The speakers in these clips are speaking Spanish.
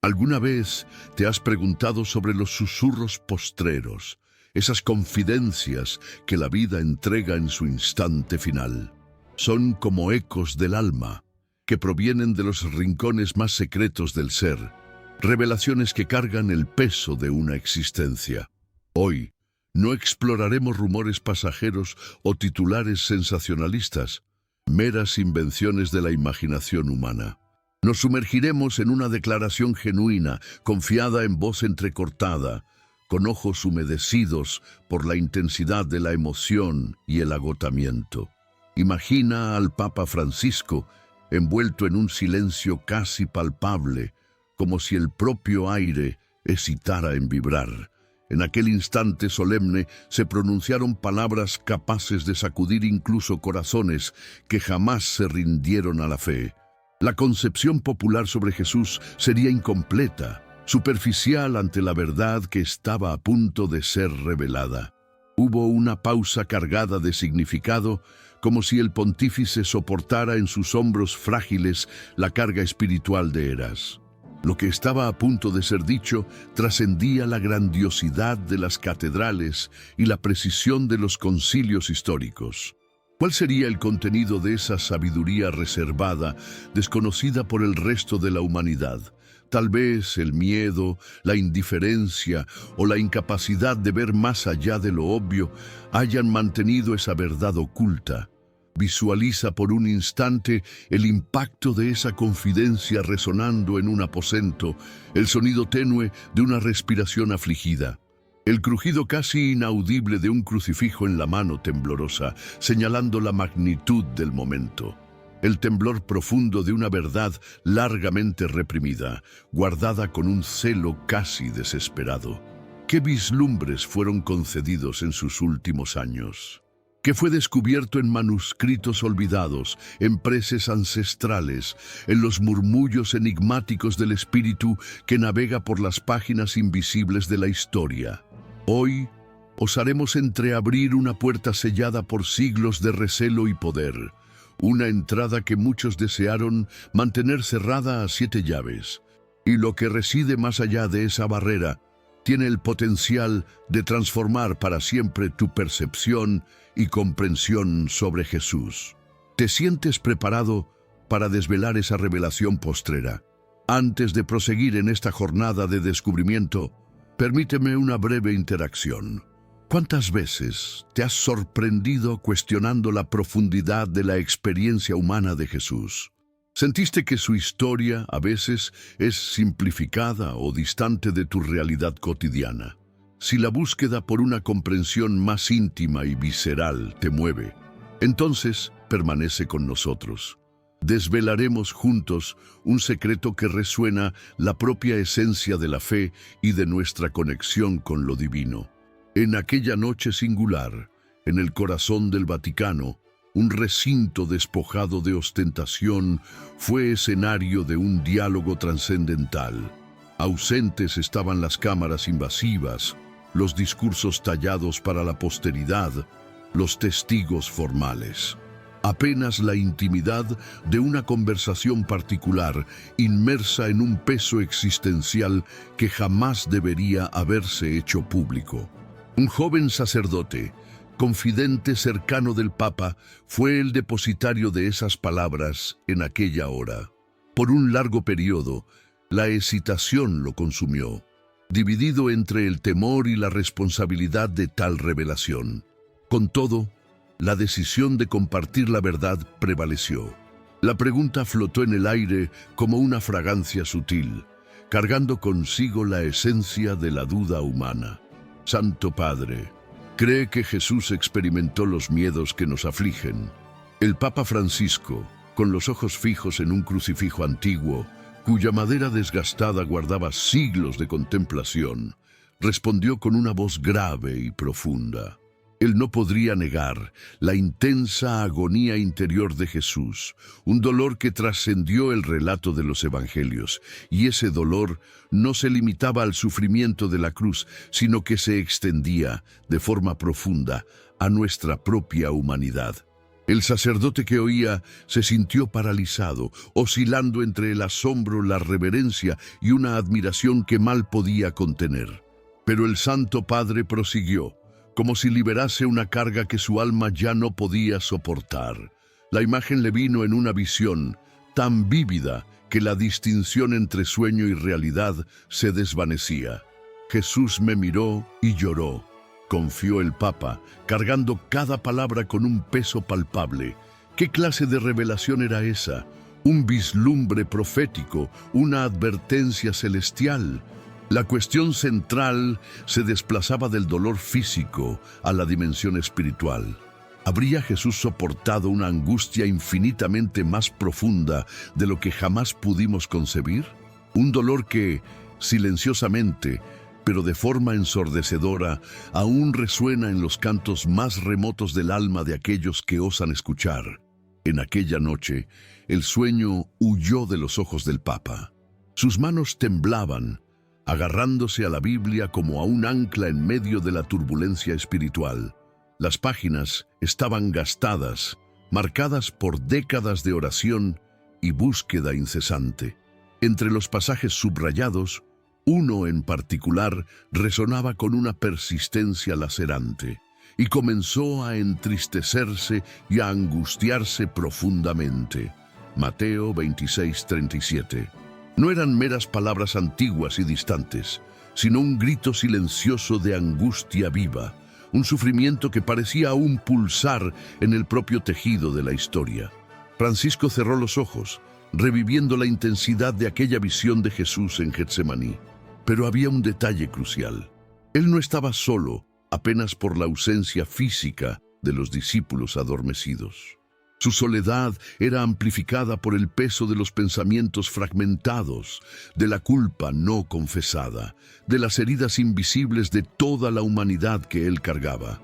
¿Alguna vez te has preguntado sobre los susurros postreros, esas confidencias que la vida entrega en su instante final? Son como ecos del alma, que provienen de los rincones más secretos del ser, revelaciones que cargan el peso de una existencia. Hoy, no exploraremos rumores pasajeros o titulares sensacionalistas, meras invenciones de la imaginación humana. Nos sumergiremos en una declaración genuina, confiada en voz entrecortada, con ojos humedecidos por la intensidad de la emoción y el agotamiento. Imagina al Papa Francisco envuelto en un silencio casi palpable, como si el propio aire hesitara en vibrar. En aquel instante solemne se pronunciaron palabras capaces de sacudir incluso corazones que jamás se rindieron a la fe. La concepción popular sobre Jesús sería incompleta, superficial ante la verdad que estaba a punto de ser revelada. Hubo una pausa cargada de significado, como si el pontífice soportara en sus hombros frágiles la carga espiritual de eras. Lo que estaba a punto de ser dicho trascendía la grandiosidad de las catedrales y la precisión de los concilios históricos. ¿Cuál sería el contenido de esa sabiduría reservada, desconocida por el resto de la humanidad? Tal vez el miedo, la indiferencia o la incapacidad de ver más allá de lo obvio hayan mantenido esa verdad oculta. Visualiza por un instante el impacto de esa confidencia resonando en un aposento, el sonido tenue de una respiración afligida, el crujido casi inaudible de un crucifijo en la mano temblorosa, señalando la magnitud del momento, el temblor profundo de una verdad largamente reprimida, guardada con un celo casi desesperado. ¿Qué vislumbres fueron concedidos en sus últimos años? ¿Qué fue descubierto en manuscritos olvidados, en preces ancestrales, en los murmullos enigmáticos del espíritu que navega por las páginas invisibles de la historia? Hoy osaremos entreabrir una puerta sellada por siglos de recelo y poder, una entrada que muchos desearon mantener cerrada a 7 llaves, y lo que reside más allá de esa barrera tiene el potencial de transformar para siempre tu percepción y comprensión sobre Jesús. ¿Te sientes preparado para desvelar esa revelación postrera? Antes de proseguir en esta jornada de descubrimiento, permíteme una breve interacción. ¿Cuántas veces te has sorprendido cuestionando la profundidad de la experiencia humana de Jesús? ¿Sentiste que su historia a veces es simplificada o distante de tu realidad cotidiana? Si la búsqueda por una comprensión más íntima y visceral te mueve, entonces permanece con nosotros. Desvelaremos juntos un secreto que resuena la propia esencia de la fe y de nuestra conexión con lo divino. En aquella noche singular, en el corazón del Vaticano, un recinto despojado de ostentación fue escenario de un diálogo trascendental. Ausentes estaban las cámaras invasivas, los discursos tallados para la posteridad, los testigos formales. Apenas la intimidad de una conversación particular, inmersa en un peso existencial que jamás debería haberse hecho público. Un joven sacerdote, confidente cercano del Papa, fue el depositario de esas palabras en aquella hora. Por un largo periodo, la hesitación lo consumió, dividido entre el temor y la responsabilidad de tal revelación. Con todo, la decisión de compartir la verdad prevaleció. La pregunta flotó en el aire como una fragancia sutil, cargando consigo la esencia de la duda humana. Santo Padre, ¿cree que Jesús experimentó los miedos que nos afligen? El Papa Francisco, con los ojos fijos en un crucifijo antiguo, cuya madera desgastada guardaba siglos de contemplación, respondió con una voz grave y profunda. Él no podría negar la intensa agonía interior de Jesús, un dolor que trascendió el relato de los evangelios, y ese dolor no se limitaba al sufrimiento de la cruz, sino que se extendía de forma profunda a nuestra propia humanidad. El sacerdote que oía se sintió paralizado, oscilando entre el asombro, la reverencia y una admiración que mal podía contener. Pero el Santo Padre prosiguió, como si liberase una carga que su alma ya no podía soportar. La imagen le vino en una visión tan vívida que la distinción entre sueño y realidad se desvanecía. Jesús me miró y lloró, confió el Papa, cargando cada palabra con un peso palpable. ¿Qué clase de revelación era esa? Un vislumbre profético, una advertencia celestial. La cuestión central se desplazaba del dolor físico a la dimensión espiritual. ¿Habría Jesús soportado una angustia infinitamente más profunda de lo que jamás pudimos concebir? Un dolor que, silenciosamente, pero de forma ensordecedora, aún resuena en los cantos más remotos del alma de aquellos que osan escuchar. En aquella noche, el sueño huyó de los ojos del Papa. Sus manos temblaban, agarrándose a la Biblia como a un ancla en medio de la turbulencia espiritual. Las páginas estaban gastadas, marcadas por décadas de oración y búsqueda incesante. Entre los pasajes subrayados, uno en particular resonaba con una persistencia lacerante y comenzó a entristecerse y a angustiarse profundamente. Mateo 26:37. No eran meras palabras antiguas y distantes, sino un grito silencioso de angustia viva, un sufrimiento que parecía aún pulsar en el propio tejido de la historia. Francisco cerró los ojos, reviviendo la intensidad de aquella visión de Jesús en Getsemaní. Pero había un detalle crucial. Él no estaba solo, apenas por la ausencia física de los discípulos adormecidos. Su soledad era amplificada por el peso de los pensamientos fragmentados, de la culpa no confesada, de las heridas invisibles de toda la humanidad que él cargaba.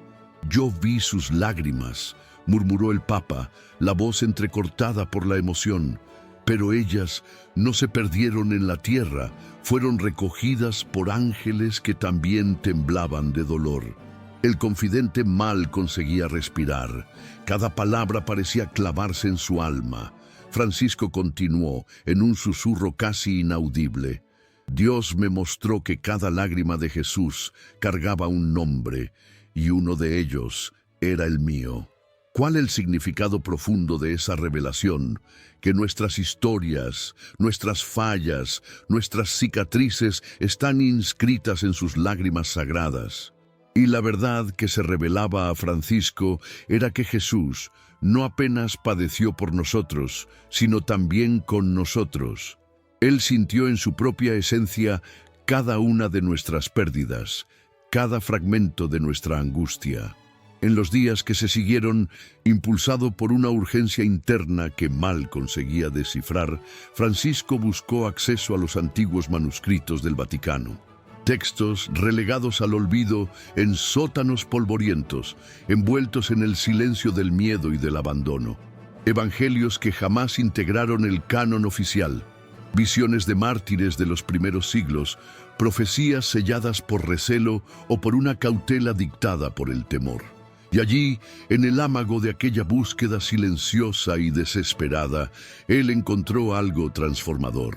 «Yo vi sus lágrimas», murmuró el Papa, la voz entrecortada por la emoción, «pero ellas no se perdieron en la tierra, fueron recogidas por ángeles que también temblaban de dolor». El confidente mal conseguía respirar. Cada palabra parecía clavarse en su alma. Francisco continuó, en un susurro casi inaudible. «Dios me mostró que cada lágrima de Jesús cargaba un nombre, y uno de ellos era el mío». ¿Cuál el significado profundo de esa revelación? Que nuestras historias, nuestras fallas, nuestras cicatrices están inscritas en sus lágrimas sagradas. Y la verdad que se revelaba a Francisco era que Jesús no apenas padeció por nosotros, sino también con nosotros. Él sintió en su propia esencia cada una de nuestras pérdidas, cada fragmento de nuestra angustia. En los días que se siguieron, impulsado por una urgencia interna que mal conseguía descifrar, Francisco buscó acceso a los antiguos manuscritos del Vaticano. Textos relegados al olvido en sótanos polvorientos, envueltos en el silencio del miedo y del abandono. Evangelios que jamás integraron el canon oficial. Visiones de mártires de los primeros siglos, profecías selladas por recelo o por una cautela dictada por el temor. Y allí, en el ámago de aquella búsqueda silenciosa y desesperada, él encontró algo transformador.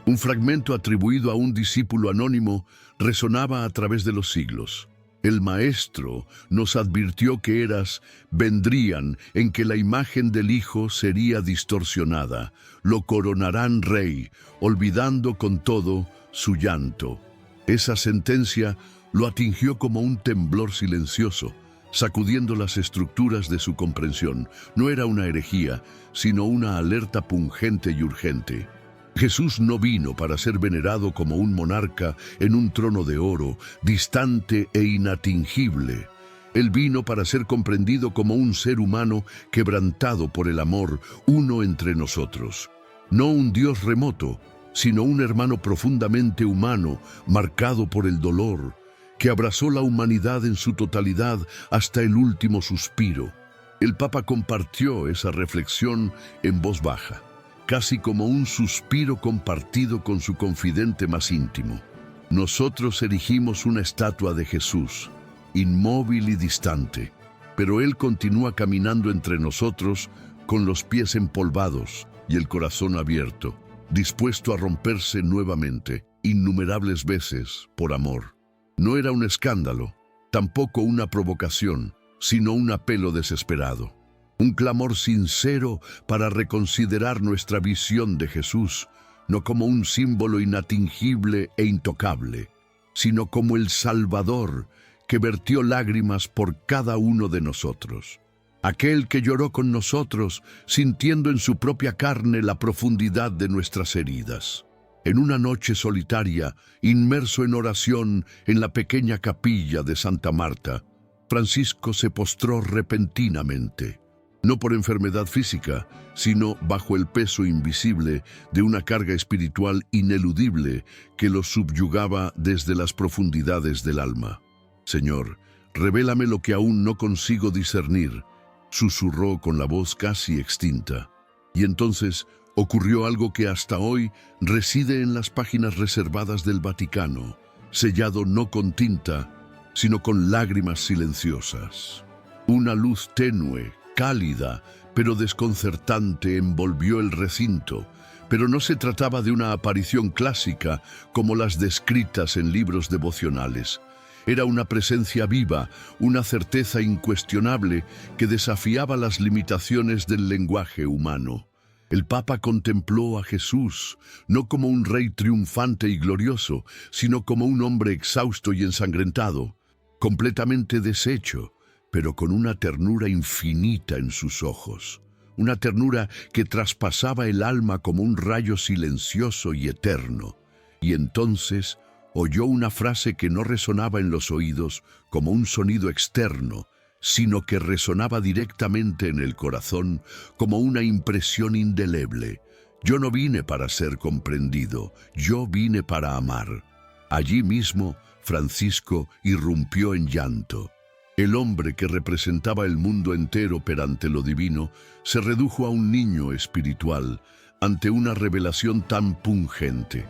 Un fragmento atribuido a un discípulo anónimo resonaba a través de los siglos. El Maestro nos advirtió que eras vendrían en que la imagen del Hijo sería distorsionada. Lo coronarán rey, olvidando con todo su llanto. Esa sentencia lo atingió como un temblor silencioso, sacudiendo las estructuras de su comprensión. No era una herejía, sino una alerta pungente y urgente. Jesús no vino para ser venerado como un monarca en un trono de oro, distante e inatingible. Él vino para ser comprendido como un ser humano quebrantado por el amor, uno entre nosotros. No un Dios remoto, sino un hermano profundamente humano, marcado por el dolor, que abrazó la humanidad en su totalidad hasta el último suspiro. El Papa compartió esa reflexión en voz baja, casi como un suspiro compartido con su confidente más íntimo. Nosotros erigimos una estatua de Jesús, inmóvil y distante, pero Él continúa caminando entre nosotros con los pies empolvados y el corazón abierto, dispuesto a romperse nuevamente, innumerables veces, por amor. No era un escándalo, tampoco una provocación, sino un apelo desesperado. Un clamor sincero para reconsiderar nuestra visión de Jesús, no como un símbolo inatingible e intocable, sino como el Salvador que vertió lágrimas por cada uno de nosotros. Aquel que lloró con nosotros, sintiendo en su propia carne la profundidad de nuestras heridas. En una noche solitaria, inmerso en oración en la pequeña capilla de Santa Marta, Francisco se postró repentinamente, no por enfermedad física, sino bajo el peso invisible de una carga espiritual ineludible que lo subyugaba desde las profundidades del alma. «Señor, revélame lo que aún no consigo discernir», susurró con la voz casi extinta. Y entonces ocurrió algo que hasta hoy reside en las páginas reservadas del Vaticano, sellado no con tinta, sino con lágrimas silenciosas. Una luz tenue, cálida, pero desconcertante envolvió el recinto, pero no se trataba de una aparición clásica como las descritas en libros devocionales. Era una presencia viva, una certeza incuestionable que desafiaba las limitaciones del lenguaje humano. El Papa contempló a Jesús, no como un rey triunfante y glorioso, sino como un hombre exhausto y ensangrentado, completamente deshecho, pero con una ternura infinita en sus ojos, una ternura que traspasaba el alma como un rayo silencioso y eterno. Y entonces oyó una frase que no resonaba en los oídos como un sonido externo, sino que resonaba directamente en el corazón como una impresión indeleble. «Yo no vine para ser comprendido, yo vine para amar». Allí mismo, Francisco irrumpió en llanto. El hombre que representaba el mundo entero perante lo divino se redujo a un niño espiritual ante una revelación tan pungente.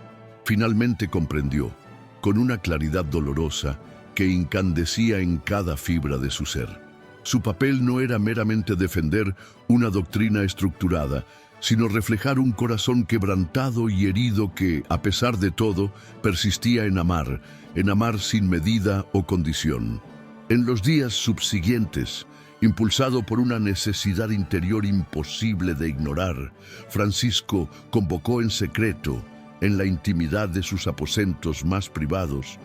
Finalmente comprendió, con una claridad dolorosa, que incandescía en cada fibra de su ser. Su papel no era meramente defender una doctrina estructurada, sino reflejar un corazón quebrantado y herido que, a pesar de todo, persistía en amar sin medida o condición. En los días subsiguientes, impulsado por una necesidad interior imposible de ignorar, Francisco convocó en secreto, en la intimidad de sus aposentos más privados,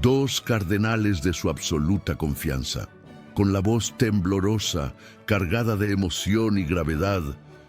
2 cardenales de su absoluta confianza. Con la voz temblorosa, cargada de emoción y gravedad,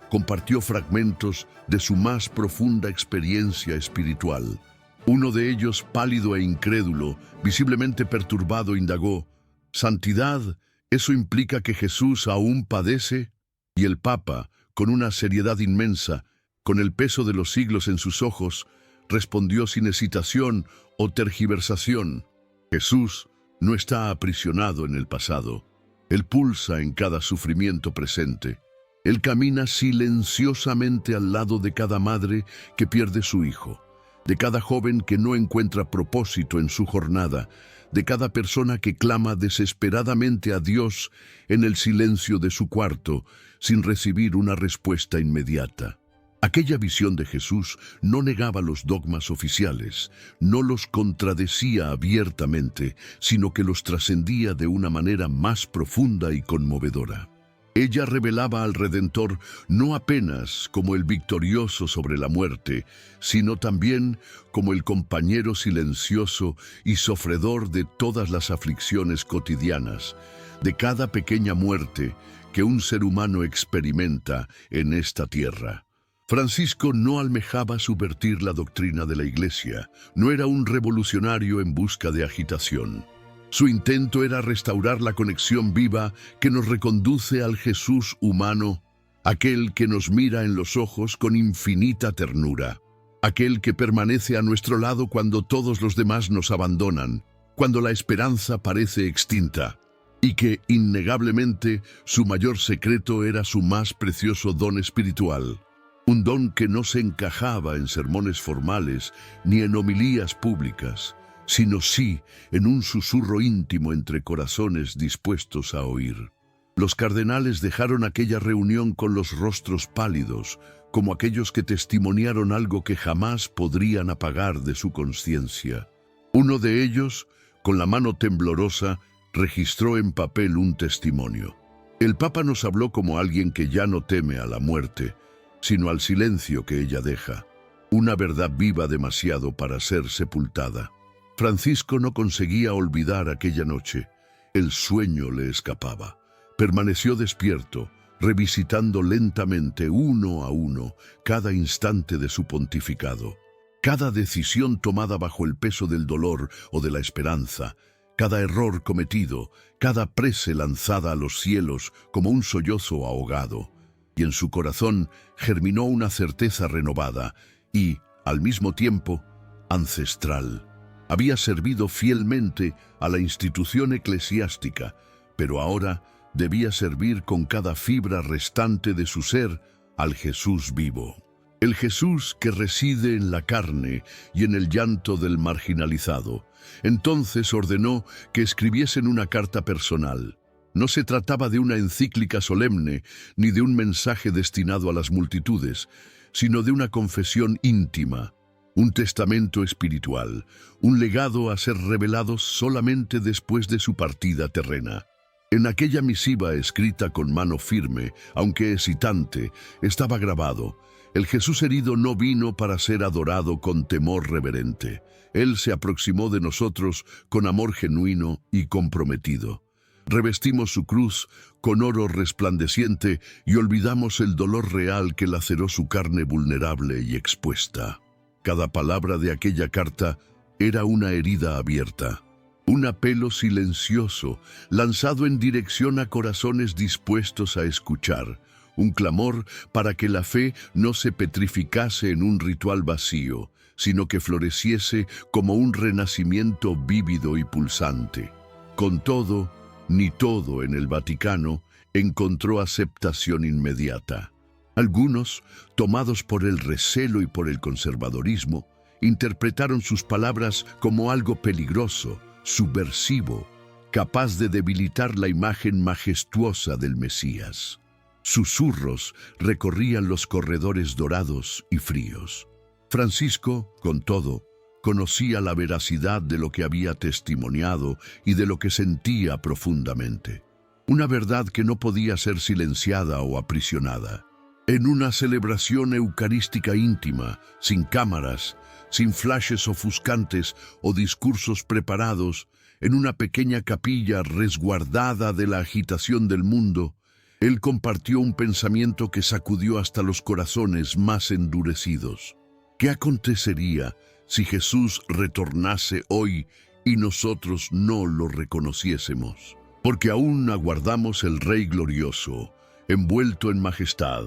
compartió fragmentos de su más profunda experiencia espiritual. Uno de ellos, pálido e incrédulo, visiblemente perturbado, indagó: «¿Santidad, eso implica que Jesús aún padece?» Y el Papa, con una seriedad inmensa, con el peso de los siglos en sus ojos, respondió sin hesitación o tergiversación: «Jesús no está aprisionado en el pasado. Él pulsa en cada sufrimiento presente. Él camina silenciosamente al lado de cada madre que pierde su hijo, de cada joven que no encuentra propósito en su jornada, de cada persona que clama desesperadamente a Dios en el silencio de su cuarto, sin recibir una respuesta inmediata». Aquella visión de Jesús no negaba los dogmas oficiales, no los contradecía abiertamente, sino que los trascendía de una manera más profunda y conmovedora. Ella revelaba al Redentor no apenas como el victorioso sobre la muerte, sino también como el compañero silencioso y sofredor de todas las aflicciones cotidianas, de cada pequeña muerte que un ser humano experimenta en esta tierra. Francisco no almejaba subvertir la doctrina de la Iglesia, no era un revolucionario en busca de agitación. Su intento era restaurar la conexión viva que nos reconduce al Jesús humano, aquel que nos mira en los ojos con infinita ternura, aquel que permanece a nuestro lado cuando todos los demás nos abandonan, cuando la esperanza parece extinta, y que, innegablemente, su mayor secreto era su más precioso don espiritual. Un don que no se encajaba en sermones formales ni en homilías públicas, sino sí en un susurro íntimo entre corazones dispuestos a oír. Los cardenales dejaron aquella reunión con los rostros pálidos, como aquellos que testimoniaron algo que jamás podrían apagar de su conciencia. Uno de ellos, con la mano temblorosa, registró en papel un testimonio. El Papa nos habló como alguien que ya no teme a la muerte, sino al silencio que ella deja, una verdad viva demasiado para ser sepultada. Francisco no conseguía olvidar aquella noche. El sueño le escapaba. Permaneció despierto, revisitando lentamente, uno a uno, cada instante de su pontificado. Cada decisión tomada bajo el peso del dolor o de la esperanza, cada error cometido, cada prece lanzada a los cielos como un sollozo ahogado. Y en su corazón germinó una certeza renovada y, al mismo tiempo, ancestral. Había servido fielmente a la institución eclesiástica, pero ahora debía servir con cada fibra restante de su ser al Jesús vivo. El Jesús que reside en la carne y en el llanto del marginalizado. Entonces ordenó que escribiesen una carta personal. No se trataba de una encíclica solemne ni de un mensaje destinado a las multitudes, sino de una confesión íntima, un testamento espiritual, un legado a ser revelado solamente después de su partida terrena. En aquella misiva escrita con mano firme, aunque hesitante, estaba grabado: el Jesús herido no vino para ser adorado con temor reverente. Él se aproximó de nosotros con amor genuino y comprometido. Revestimos su cruz con oro resplandeciente y olvidamos el dolor real que laceró su carne vulnerable y expuesta. Cada palabra de aquella carta era una herida abierta, un apelo silencioso lanzado en dirección a corazones dispuestos a escuchar, un clamor para que la fe no se petrificase en un ritual vacío, sino que floreciese como un renacimiento vívido y pulsante. Con todo, ni todo en el Vaticano encontró aceptación inmediata. Algunos, tomados por el recelo y por el conservadorismo, interpretaron sus palabras como algo peligroso, subversivo, capaz de debilitar la imagen majestuosa del Mesías. Susurros recorrían los corredores dorados y fríos. Francisco, con todo, conocía la veracidad de lo que había testimoniado y de lo que sentía profundamente. Una verdad que no podía ser silenciada o aprisionada. En una celebración eucarística íntima, sin cámaras, sin flashes ofuscantes o discursos preparados, en una pequeña capilla resguardada de la agitación del mundo, él compartió un pensamiento que sacudió hasta los corazones más endurecidos. ¿Qué acontecería si Jesús retornase hoy y nosotros no lo reconociésemos? Porque aún aguardamos el Rey glorioso, envuelto en majestad,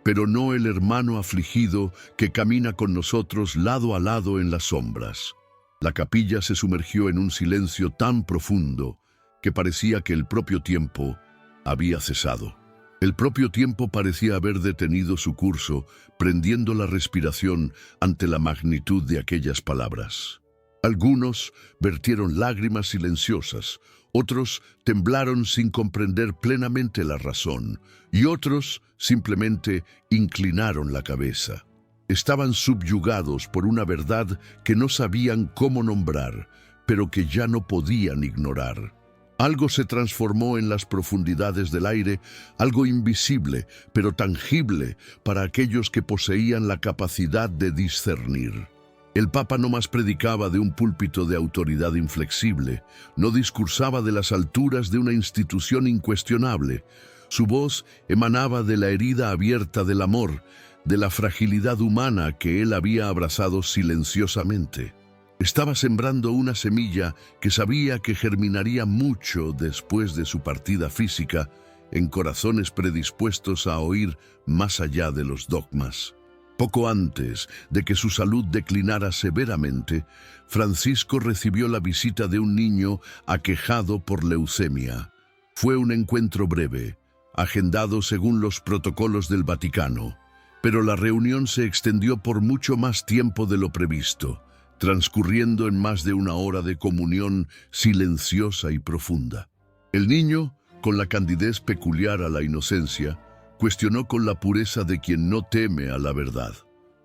pero no el hermano afligido que camina con nosotros lado a lado en las sombras. La capilla se sumergió en un silencio tan profundo que parecía que el propio tiempo había cesado. El propio tiempo parecía haber detenido su curso, prendiendo la respiración ante la magnitud de aquellas palabras. Algunos vertieron lágrimas silenciosas, otros temblaron sin comprender plenamente la razón, y otros simplemente inclinaron la cabeza. Estaban subyugados por una verdad que no sabían cómo nombrar, pero que ya no podían ignorar. Algo se transformó en las profundidades del aire, algo invisible, pero tangible para aquellos que poseían la capacidad de discernir. El Papa no más predicaba de un púlpito de autoridad inflexible, no discursaba de las alturas de una institución incuestionable. Su voz emanaba de la herida abierta del amor, de la fragilidad humana que él había abrazado silenciosamente. Estaba sembrando una semilla que sabía que germinaría mucho después de su partida física en corazones predispuestos a oír más allá de los dogmas. Poco antes de que su salud declinara severamente, Francisco recibió la visita de un niño aquejado por leucemia. Fue un encuentro breve, agendado según los protocolos del Vaticano, pero la reunión se extendió por mucho más tiempo de lo previsto, transcurriendo en más de una hora de comunión silenciosa y profunda. El niño, con la candidez peculiar a la inocencia, cuestionó con la pureza de quien no teme a la verdad.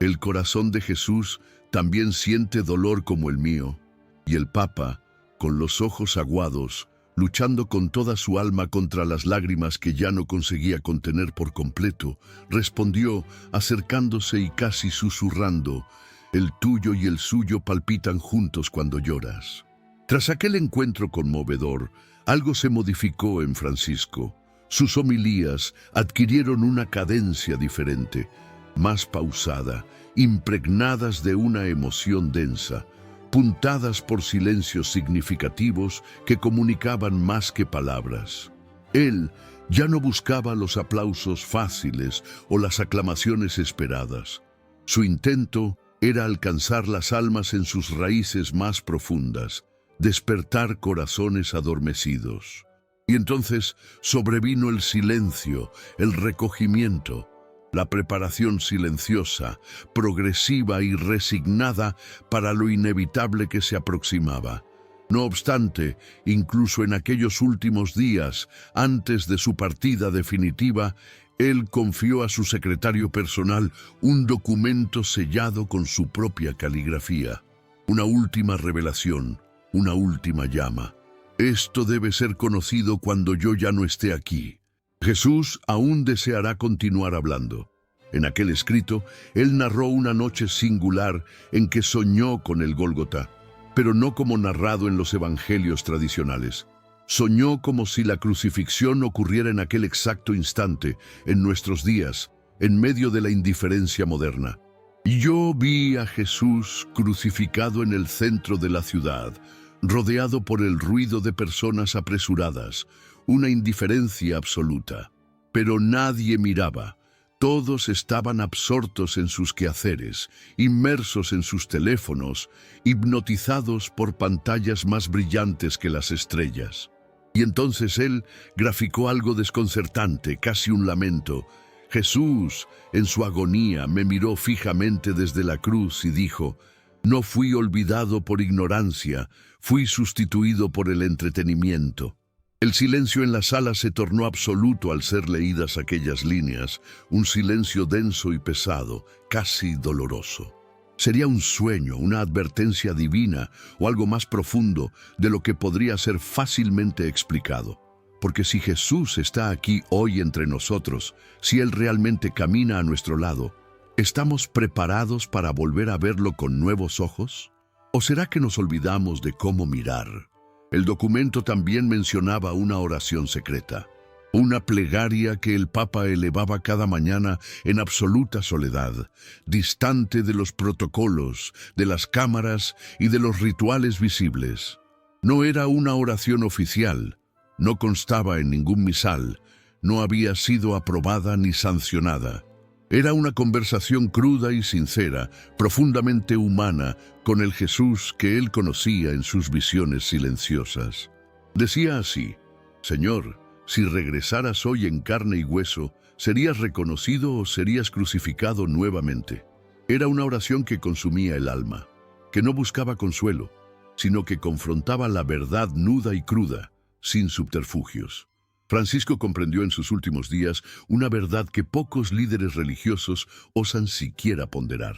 El corazón de Jesús también siente dolor como el mío, y el Papa, con los ojos aguados, luchando con toda su alma contra las lágrimas que ya no conseguía contener por completo, respondió, acercándose y casi susurrando, «El tuyo y el suyo palpitan juntos cuando lloras». Tras aquel encuentro conmovedor, algo se modificó en Francisco. Sus homilías adquirieron una cadencia diferente, más pausada, impregnadas de una emoción densa, puntadas por silencios significativos que comunicaban más que palabras. Él ya no buscaba los aplausos fáciles o las aclamaciones esperadas. Su intento era alcanzar las almas en sus raíces más profundas, despertar corazones adormecidos. Y entonces sobrevino el silencio, el recogimiento, la preparación silenciosa, progresiva y resignada para lo inevitable que se aproximaba. No obstante, incluso en aquellos últimos días, antes de su partida definitiva, él confió a su secretario personal un documento sellado con su propia caligrafía. Una última revelación, una última llama. Esto debe ser conocido cuando yo ya no esté aquí. Jesús aún deseará continuar hablando. En aquel escrito, él narró una noche singular en que soñó con el Gólgota, pero no como narrado en los evangelios tradicionales. Soñó como si la crucifixión ocurriera en aquel exacto instante, en nuestros días, en medio de la indiferencia moderna. Y yo vi a Jesús crucificado en el centro de la ciudad, rodeado por el ruido de personas apresuradas, una indiferencia absoluta. Pero nadie miraba. Todos estaban absortos en sus quehaceres, inmersos en sus teléfonos, hipnotizados por pantallas más brillantes que las estrellas. Y entonces él graficó algo desconcertante, casi un lamento. Jesús, en su agonía, me miró fijamente desde la cruz y dijo, «No fui olvidado por ignorancia, fui sustituido por el entretenimiento». El silencio en la sala se tornó absoluto al ser leídas aquellas líneas, un silencio denso y pesado, casi doloroso. Sería un sueño, una advertencia divina o algo más profundo de lo que podría ser fácilmente explicado. Porque si Jesús está aquí hoy entre nosotros, si Él realmente camina a nuestro lado, ¿estamos preparados para volver a verlo con nuevos ojos? ¿O será que nos olvidamos de cómo mirar? El documento también mencionaba una oración secreta, una plegaria que el Papa elevaba cada mañana en absoluta soledad, distante de los protocolos, de las cámaras y de los rituales visibles. No era una oración oficial, no constaba en ningún misal, no había sido aprobada ni sancionada. Era una conversación cruda y sincera, profundamente humana, con el Jesús que él conocía en sus visiones silenciosas. Decía así, «Señor, si regresaras hoy en carne y hueso, ¿serías reconocido o serías crucificado nuevamente?» Era una oración que consumía el alma, que no buscaba consuelo, sino que confrontaba la verdad nuda y cruda, sin subterfugios. Francisco comprendió en sus últimos días una verdad que pocos líderes religiosos osan siquiera ponderar.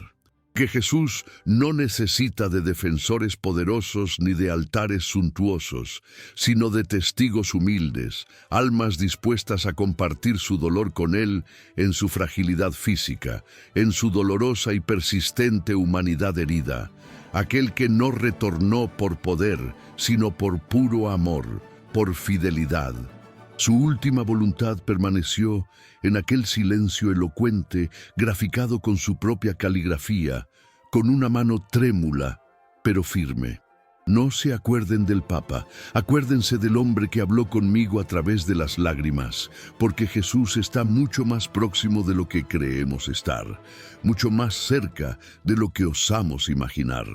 Que Jesús no necesita de defensores poderosos ni de altares suntuosos, sino de testigos humildes, almas dispuestas a compartir su dolor con Él en su fragilidad física, en su dolorosa y persistente humanidad herida, aquel que no retornó por poder, sino por puro amor, por fidelidad. Su última voluntad permaneció en aquel silencio elocuente, graficado con su propia caligrafía, con una mano trémula, pero firme. No se acuerden del Papa, acuérdense del hombre que habló conmigo a través de las lágrimas, porque Jesús está mucho más próximo de lo que creemos estar, mucho más cerca de lo que osamos imaginar.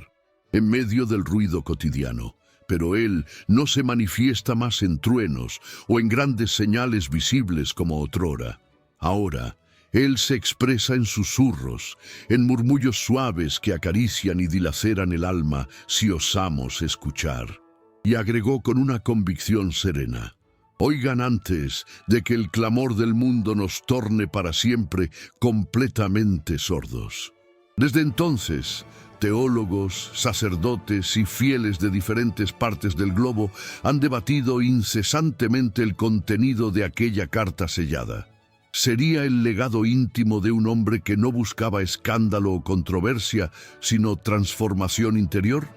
En medio del ruido cotidiano, pero Él no se manifiesta más en truenos o en grandes señales visibles como otrora. Ahora, Él se expresa en susurros, en murmullos suaves que acarician y dilaceran el alma si osamos escuchar. Y agregó con una convicción serena, Oigan antes de que el clamor del mundo nos torne para siempre completamente sordos. Desde entonces, teólogos, sacerdotes y fieles de diferentes partes del globo han debatido incesantemente el contenido de aquella carta sellada. ¿Sería el legado íntimo de un hombre que no buscaba escándalo o controversia, sino transformación interior?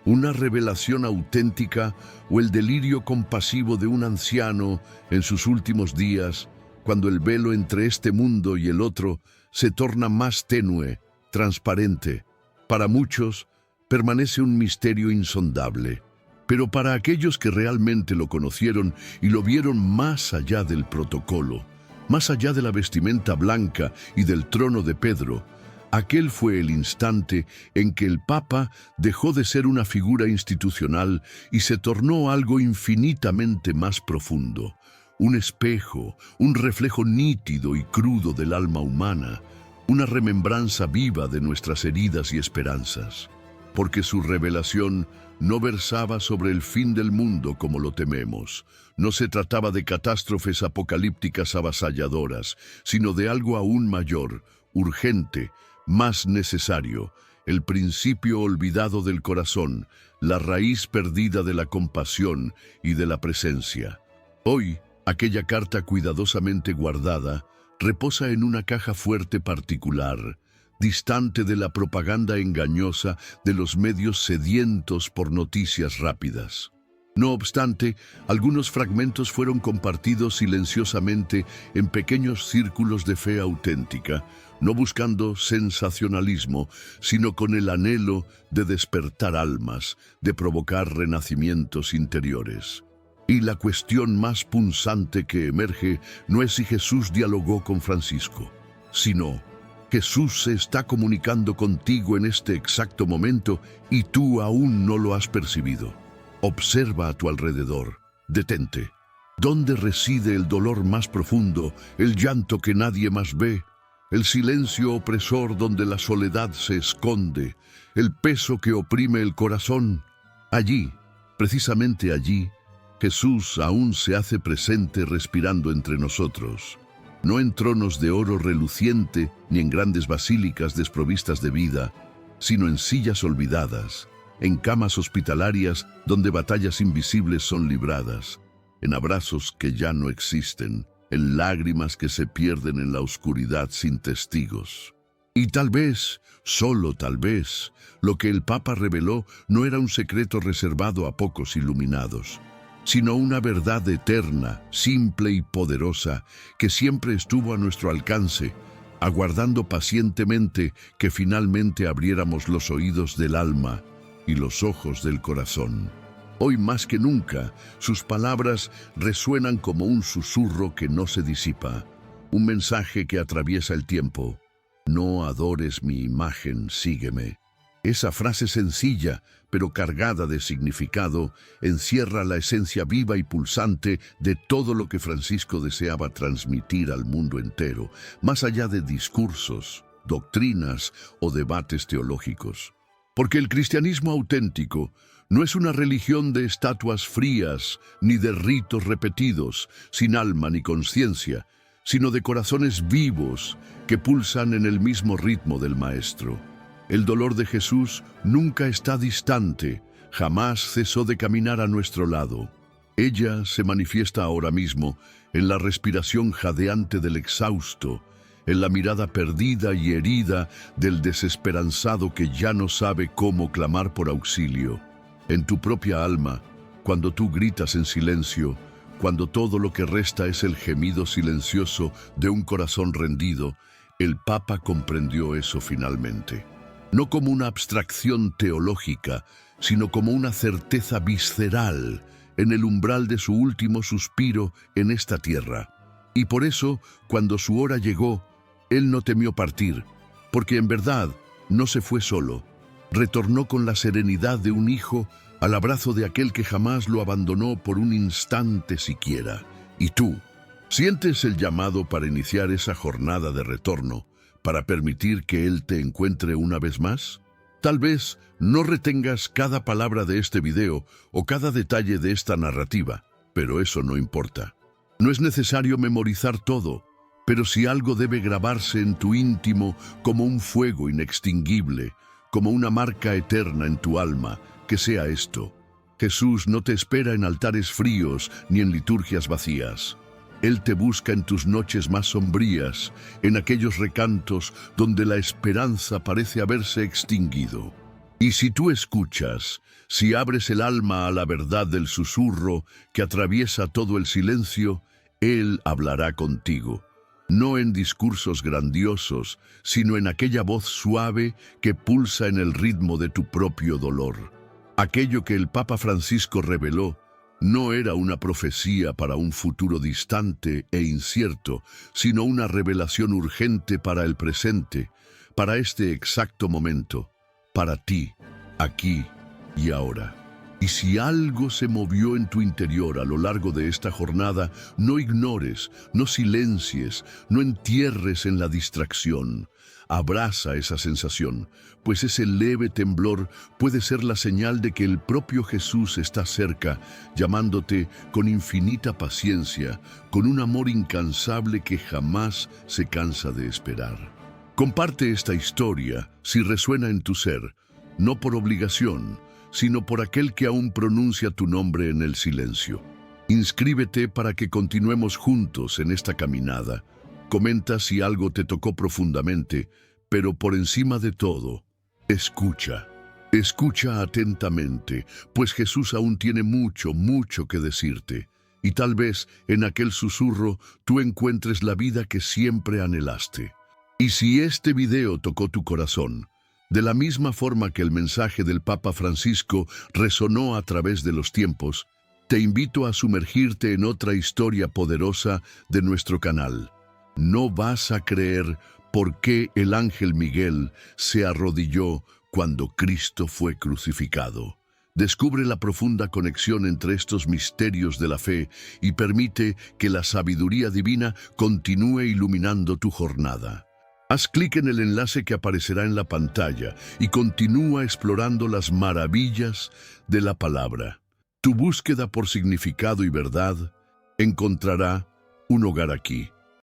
¿Una revelación auténtica o el delirio compasivo de un anciano en sus últimos días, cuando el velo entre este mundo y el otro se torna más tenue, transparente? Para muchos, permanece un misterio insondable, pero para aquellos que realmente lo conocieron y lo vieron más allá del protocolo, más allá de la vestimenta blanca y del trono de Pedro, aquel fue el instante en que el Papa dejó de ser una figura institucional y se tornó algo infinitamente más profundo, un espejo, un reflejo nítido y crudo del alma humana, una remembranza viva de nuestras heridas y esperanzas, porque su revelación no versaba sobre el fin del mundo como lo tememos. No se trataba de catástrofes apocalípticas avasalladoras, sino de algo aún mayor, urgente, más necesario, el principio olvidado del corazón, la raíz perdida de la compasión y de la presencia. Hoy, aquella carta cuidadosamente guardada reposa en una caja fuerte particular, distante de la propaganda engañosa de los medios sedientos por noticias rápidas. No obstante, algunos fragmentos fueron compartidos silenciosamente en pequeños círculos de fe auténtica, no buscando sensacionalismo, sino con el anhelo de despertar almas, de provocar renacimientos interiores. Y la cuestión más punzante que emerge no es si Jesús dialogó con Francisco, sino: Jesús se está comunicando contigo en este exacto momento y tú aún no lo has percibido. Observa a tu alrededor, detente. ¿Dónde reside el dolor más profundo, el llanto que nadie más ve, el silencio opresor donde la soledad se esconde, el peso que oprime el corazón? Allí, precisamente allí, Jesús aún se hace presente respirando entre nosotros. No en tronos de oro reluciente ni en grandes basílicas desprovistas de vida, sino en sillas olvidadas, en camas hospitalarias donde batallas invisibles son libradas, en abrazos que ya no existen, en lágrimas que se pierden en la oscuridad sin testigos. Y tal vez, solo tal vez, lo que el Papa reveló no era un secreto reservado a pocos iluminados, sino una verdad eterna, simple y poderosa, que siempre estuvo a nuestro alcance, aguardando pacientemente que finalmente abriéramos los oídos del alma y los ojos del corazón. Hoy más que nunca, sus palabras resuenan como un susurro que no se disipa, un mensaje que atraviesa el tiempo. No adores mi imagen, sígueme. Esa frase sencilla, pero cargada de significado, encierra la esencia viva y pulsante de todo lo que Francisco deseaba transmitir al mundo entero, más allá de discursos, doctrinas o debates teológicos. Porque el cristianismo auténtico no es una religión de estatuas frías ni de ritos repetidos, sin alma ni conciencia, sino de corazones vivos que pulsan en el mismo ritmo del Maestro. El dolor de Jesús nunca está distante, jamás cesó de caminar a nuestro lado. Ella se manifiesta ahora mismo en la respiración jadeante del exhausto, en la mirada perdida y herida del desesperanzado que ya no sabe cómo clamar por auxilio. En tu propia alma, cuando tú gritas en silencio, cuando todo lo que resta es el gemido silencioso de un corazón rendido, el Papa comprendió eso finalmente. No como una abstracción teológica, sino como una certeza visceral en el umbral de su último suspiro en esta tierra. Y por eso, cuando su hora llegó, él no temió partir, porque en verdad no se fue solo. Retornó con la serenidad de un hijo al abrazo de aquel que jamás lo abandonó por un instante siquiera. ¿Y tú? ¿Sientes el llamado para iniciar esa jornada de retorno, para permitir que Él te encuentre una vez más? Tal vez no retengas cada palabra de este video o cada detalle de esta narrativa, pero eso no importa. No es necesario memorizar todo, pero si algo debe grabarse en tu íntimo como un fuego inextinguible, como una marca eterna en tu alma, que sea esto: Jesús no te espera en altares fríos ni en liturgias vacías. Él te busca en tus noches más sombrías, en aquellos recantos donde la esperanza parece haberse extinguido. Y si tú escuchas, si abres el alma a la verdad del susurro que atraviesa todo el silencio, Él hablará contigo, no en discursos grandiosos, sino en aquella voz suave que pulsa en el ritmo de tu propio dolor. Aquello que el Papa Francisco reveló no era una profecía para un futuro distante e incierto, sino una revelación urgente para el presente, para este exacto momento, para ti, aquí y ahora. Y si algo se movió en tu interior a lo largo de esta jornada, no ignores, no silencies, no entierres en la distracción. Abraza esa sensación, pues ese leve temblor puede ser la señal de que el propio Jesús está cerca, llamándote con infinita paciencia, con un amor incansable que jamás se cansa de esperar. Comparte esta historia si resuena en tu ser, no por obligación, sino por aquel que aún pronuncia tu nombre en el silencio. Inscríbete para que continuemos juntos en esta caminada. Comenta si algo te tocó profundamente, pero por encima de todo, escucha. Escucha atentamente, pues Jesús aún tiene mucho, mucho que decirte. Y tal vez en aquel susurro tú encuentres la vida que siempre anhelaste. Y si este video tocó tu corazón, de la misma forma que el mensaje del Papa Francisco resonó a través de los tiempos, te invito a sumergirte en otra historia poderosa de nuestro canal. No vas a creer por qué el ángel Miguel se arrodilló cuando Cristo fue crucificado. Descubre la profunda conexión entre estos misterios de la fe y permite que la sabiduría divina continúe iluminando tu jornada. Haz clic en el enlace que aparecerá en la pantalla y continúa explorando las maravillas de la palabra. Tu búsqueda por significado y verdad encontrará un hogar aquí.